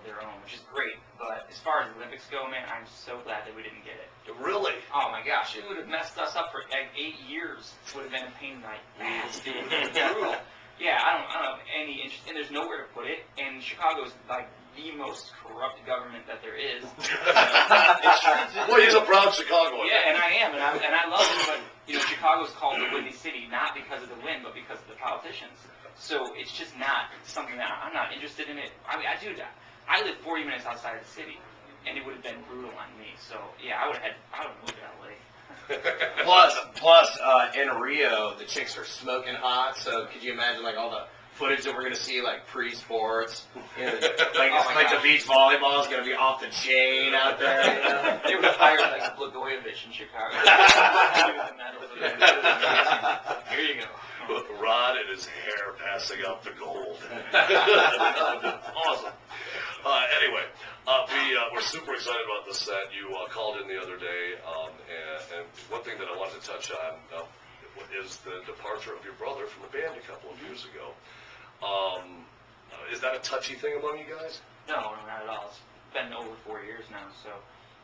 of their own, which is great. But as far as the Olympics go, man, I'm so glad that we didn't get it. Really? Oh my gosh, it would have messed us up for like 8 years. It would have been a pain in the ass, dude. It would have been brutal. Yeah, I don't have any interest, and there's nowhere to put it. And Chicago's like the most corrupt government that there is. Well, he's a proud Chicagoan. Yeah, and I am, and I love it. But you know, Chicago's called the windy city not because of the wind, but because of the politicians. So it's just not something that I'm not interested in it. I mean, I live 40 minutes outside of the city, and it would have been brutal on me. So yeah, I would have moved to LA. Plus, in Rio, the chicks are smoking hot. So could you imagine like all the footage that we're gonna see, like pre-sports, you know, like the beach volleyball is gonna be off the chain out there. You know? They would have hired like Blagojevich in Chicago. Here you go. With Rod and his hair passing out the gold. Awesome. Anyway, we're super excited about this set. You called in the other day, and one thing that I wanted to touch on is the departure of your brother from the band a couple of years ago. Is that a touchy thing among you guys? No, not at all. It's been over 4 years now, so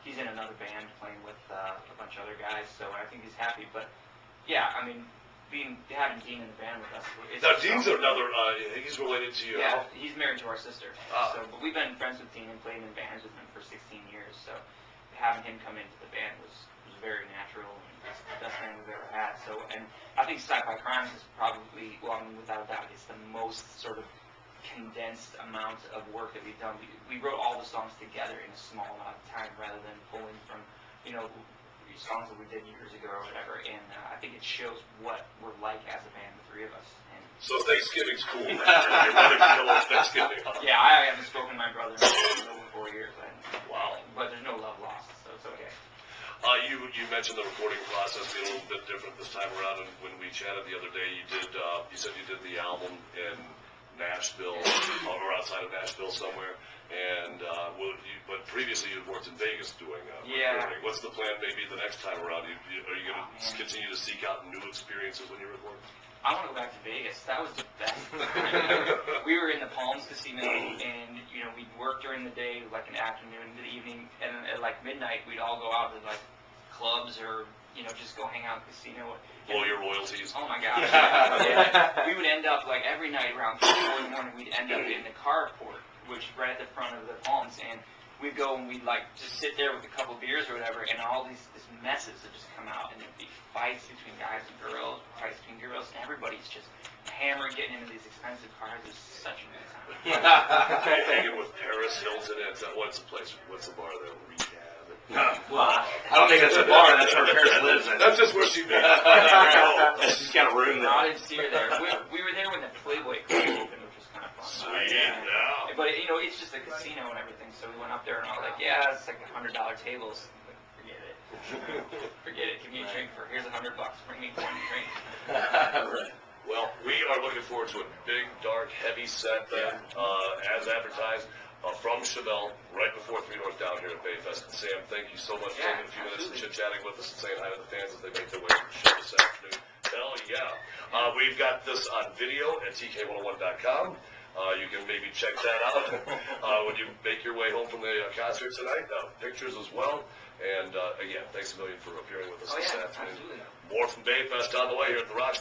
he's in another band playing with a bunch of other guys, so I think he's happy. But yeah, I mean, having Dean in the band with us. Now, Dean's another, he's related to you. Yeah, he's married to our sister. So, but we've been friends with Dean and played in bands with him for 16 years, so having him come into the band was very natural, and it's the best thing we've ever had. So, and I think Sci-Fi Crimes is probably, well, I mean, without a doubt, it's the most sort of condensed amount of work that we've done. We wrote all the songs together in a small amount of time rather than pulling from, you know, songs that we did years ago or whatever, and I think it shows what we're like as a band, the three of us. And so Thanksgiving's cool. Your brother can go on Thanksgiving. Yeah, I haven't spoken to my brother in over 4 years. Wow. But there's no love lost, so it's okay. You mentioned the recording process being a little bit different this time around, and when we chatted the other day, you said you did the album in Nashville, or outside of Nashville somewhere, and but previously you had worked in Vegas doing recording. What's the plan maybe the next time around? Are you going to continue to seek out new experiences when you record? I want to go back to Vegas. That was the best. We were in the Palms Casino, and you know, we'd work during the day, like an afternoon to the evening, and at like midnight we'd all go out to like clubs or just go hang out in the casino. Blow your royalties. Oh my gosh. Yeah. We would end up like every night around 4 in the morning. We'd end up in the carport, which is right at the front of the Palms, and we'd go and we'd like just sit there with a couple beers or whatever, and all these messes would just come out, and there'd be fights between guys and girls, fights between girls, and everybody's just hammered getting into these expensive cars. It was such a good time. Hanging with Paris Hilton at what's the bar there? Rehab. Well, I don't think that's a bar. That's where Paris lives. That's just where she lives. She's got a room there. I didn't see her there. We were there when the Playboy Club opened, which was kind of fun. Sweet, yeah. But it's just a casino and everything, so we went up there and all like, yeah, it's like $100 tables. Like, forget it. Forget it. Give me a drink for here's $100. Bring me one drink. Right. Well, we are looking forward to a big, dark, heavy set then, as advertised. From Chevelle, right before 3 North down here at Bayfest. And Sam, thank you so much for taking a few minutes and chit-chatting with us and saying hi to the fans as they make their way to the show this afternoon. Hell yeah. We've got this on video at TK101.com. You can maybe check that out when you make your way home from the concert tonight. Pictures as well. And again, thanks a million for appearing with us this afternoon. Absolutely. More from Bayfest on the way here at the Rock.